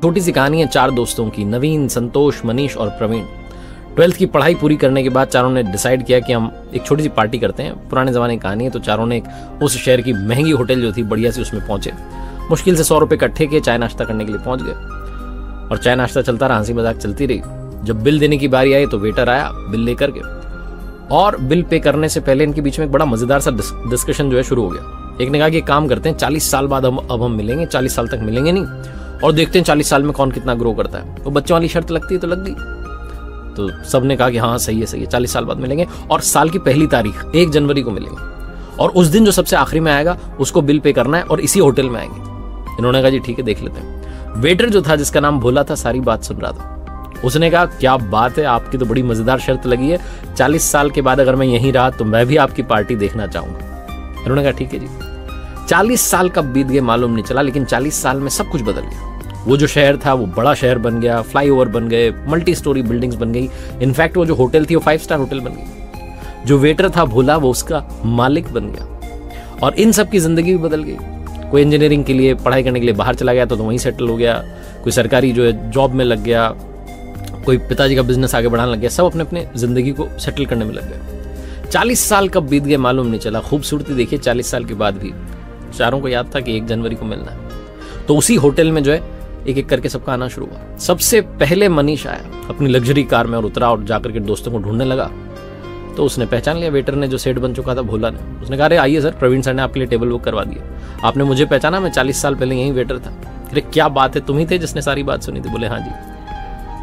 छोटी सी कहानी है 4 दोस्तों की, नवीन, संतोष, मनीष और प्रवीण। 12th की पढ़ाई पूरी करने के बाद चारों ने डिसाइड किया कि हम एक छोटी सी पार्टी करते हैं। पुराने ज़माने की कहानी है, तो चारों ने उस शहर की महंगी होटल जो थी बढ़िया सी उसमें पहुंचे। मुश्किल से 100 रुपये इकट्ठे किए, चाय नाश्ता करने के लिए पहुंच गए और चाय नाश्ता चलता रहा, हंसी मजाक चलती रही। जब बिल देने की बारी आई तो वेटर आया बिल लेकर के, और बिल पे करने से पहले इनके बीच में एक बड़ा मजेदार सा डिस्कशन जो है शुरू हो गया। एक ने कहा कि काम करते हैं, 40 साल बाद अब हम मिलेंगे, 40 साल तक मिलेंगे नहीं, और देखते हैं 40 साल में कौन कितना ग्रो करता है। तो बच्चों वाली शर्त लगती है तो लग गई। तो सबने कहा कि हाँ सही है 40 साल बाद मिलेंगे, और साल की पहली तारीख 1 जनवरी को मिलेंगे, और उस दिन जो सबसे आखिरी में आएगा उसको बिल पे करना है, और इसी होटल में आएंगे। इन्होंने कहा जी ठीक है देख लेते हैं। वेटर जो था, जिसका नाम भोला था, सारी बात सुन रहा था। उसने कहा क्या बात है, आपकी तो बड़ी मजेदार शर्त लगी है, 40 साल के बाद अगर मैं यहीं रहा तो मैं भी आपकी पार्टी देखना चाहूंगा। इन्होंने कहा ठीक है जी। 40 साल कब बीत गए मालूम नहीं चला, लेकिन 40 साल में सब कुछ बदल गया। वो जो शहर था वो बड़ा शहर बन गया, फ्लाईओवर बन गए, मल्टी स्टोरी बिल्डिंग्स बन गई। इनफैक्ट वो जो होटल थी वो 5 स्टार होटल बन गई। जो वेटर था भोला, वो उसका मालिक बन गया, और इन सब की जिंदगी भी बदल गई। कोई इंजीनियरिंग के लिए पढ़ाई करने के लिए बाहर चला गया तो वहीं सेटल हो गया, कोई सरकारी जो है जॉब में लग गया, कोई पिताजी का बिजनेस आगे बढ़ाने लग गया। सब अपने अपने जिंदगी को सेटल करने में लग गए। 40 साल कब बीत गए मालूम नहीं चला। खूबसूरती देखिए, 40 साल के बाद भी चारों को याद था कि 1 जनवरी को मिलना है। तो उसी होटल में जो है एक एक करके सबका आना शुरू हुआ। सबसे पहले मनीष आया अपनी लग्जरी कार में और उतरा और जाकर के दोस्तों को ढूंढने लगा। तो उसने पहचान लिया वेटर ने, जो सेठ बन चुका था भोला ने। उसने कहा अरे आइए सर, प्रवीण सर ने आपके लिए टेबल बुक करवा दिया। आपने मुझे पहचाना, मैं 40 साल पहले यहीं वेटर था। अरे क्या बात है, तुम ही थे जिसने सारी बात सुनी थी? बोले हाँ जी।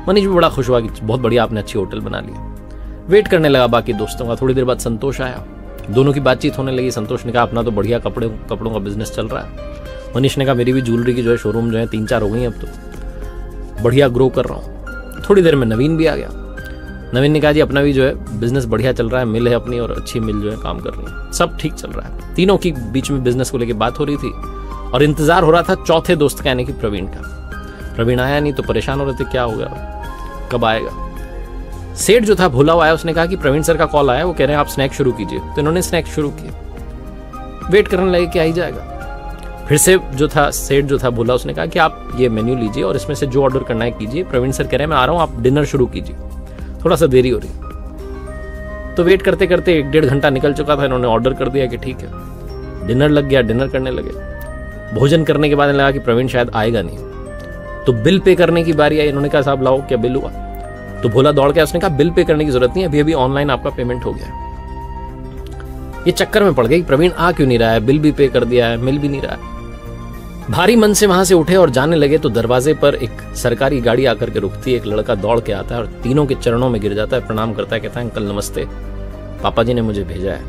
मनीष भी बड़ा खुश हुआ कि बहुत बढ़िया, आपने अच्छी होटल बना लिया। वेट करने लगा बाकी दोस्तों का। थोड़ी देर बाद संतोष आया, दोनों की बातचीत होने लगी। संतोष ने कहा अपना तो बढ़िया कपड़ों का बिजनेस चल रहा है। मनीष ने कहा मेरी भी ज्वेलरी की जो है शोरूम जो है 3-4 हो गई, अब तो बढ़िया ग्रो कर रहा हूँ। थोड़ी देर में नवीन भी आ गया। नवीन ने कहा जी अपना भी जो है बिजनेस बढ़िया चल रहा है, मिल है अपनी, और अच्छी मिल जो है काम कर रही है, सब ठीक चल रहा है। तीनों की बीच में बिजनेस को लेकर बात हो रही थी, और इंतजार हो रहा था चौथे दोस्त का, यानी कि प्रवीण का। प्रवीण आया नहीं तो परेशान हो रहे थे, क्या हो गया, कब आएगा। सेठ जो था भोला आया, उसने कहा कि प्रवीण सर का कॉल आया, वो कह रहे हैं आप स्नैक शुरू कीजिए। तो इन्होंने स्नैक शुरू किए। वेट करने लगे कि आ ही जाएगा। फिर से जो था सेठ जो था भोला, उसने कहा कि आप ये मेन्यू लीजिए और इसमें से जो ऑर्डर करना है कीजिए। प्रवीण सर कह रहे हैं मैं आ रहा हूँ, आप डिनर शुरू कीजिए, थोड़ा सा देरी हो रही। तो वेट करते करते 1-1.5 घंटा निकल चुका था। इन्होंने ऑर्डर कर दिया कि ठीक है। डिनर लग गया, डिनर करने लगे। भोजन करने के बाद लगा कि प्रवीण शायद आएगा नहीं, तो बिल पे करने की बारी आई। इन्होंने कहा साहब लाओ, क्या बिल हुआ? तो भोला दौड़ गया, उसने कहा बिल पे करने की जरूरत नहीं, अभी अभी ऑनलाइन आपका पेमेंट हो गया। ये चक्कर में पड़ गई, प्रवीण आ क्यों नहीं रहा है, बिल भी पे कर दिया है, मिल भी नहीं रहा है। भारी मन से वहां से उठे और जाने लगे तो दरवाजे पर एक सरकारी गाड़ी आकर के रुकती है। एक लड़का दौड़ के आता है और तीनों के चरणों में गिर जाता है, प्रणाम करता है, कहता है अंकल नमस्ते, पापा जी ने मुझे भेजा है,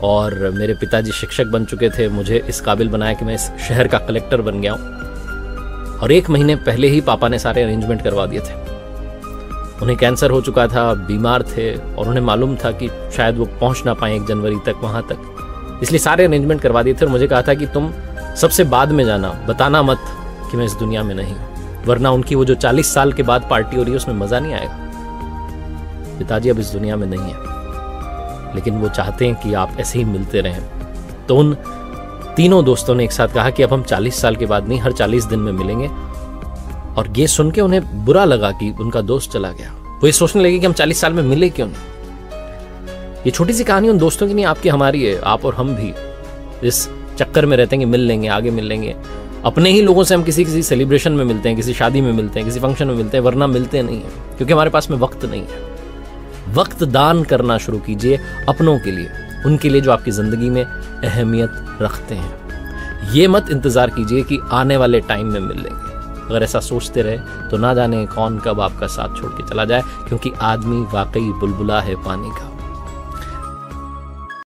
और मेरे पिताजी शिक्षक बन चुके थे, मुझे इस काबिल बनाया कि मैं इस शहर का कलेक्टर बन गया हूं, और 1 महीने पहले ही पापा ने सारे अरेंजमेंट करवा दिए थे। उन्हें कैंसर हो चुका था, बीमार थे, और उन्हें मालूम था कि शायद वो पहुंच ना पाए 1 जनवरी तक वहां तक, इसलिए सारे अरेंजमेंट करवा दिए थे। और मुझे कहा था कि तुम सबसे बाद में जाना, बताना मत कि मैं इस दुनिया में नहीं हूं, वरना उनकी वो जो 40 साल के बाद पार्टी हो रही है उसमें मजा नहीं आएगा। पिताजी अब इस दुनिया में नहीं है, लेकिन वो चाहते हैं कि आप ऐसे ही मिलते रहें। तो उन तीनों दोस्तों ने एक साथ कहा कि अब हम 40 साल के बाद नहीं, हर 40 दिन में मिलेंगे। और ये सुन के उन्हें बुरा लगा कि उनका दोस्त चला गया। वो ये सोचने लगे कि हम 40 साल में मिले क्यों नहीं। ये छोटी सी कहानी उन दोस्तों की नहीं, आपकी हमारी है। आप और हम भी इस चक्कर में रहते हैं कि मिल लेंगे, आगे मिल लेंगे। अपने ही लोगों से हम किसी सेलिब्रेशन में मिलते हैं, किसी शादी में मिलते हैं, किसी फंक्शन में मिलते हैं, वरना मिलते नहीं है, क्योंकि हमारे पास में वक्त नहीं है। वक्त दान करना शुरू कीजिए अपनों के लिए, उनके लिए जो आपकी जिंदगी में अहमियत रखते हैं। ये मत इंतजार कीजिए कि आने वाले टाइम में मिल लेंगे। अगर ऐसा सोचते रहे तो ना जाने कौन कब आपका साथ छोड़ के चला जाए, क्योंकि आदमी वाकई बुलबुला है पानी का।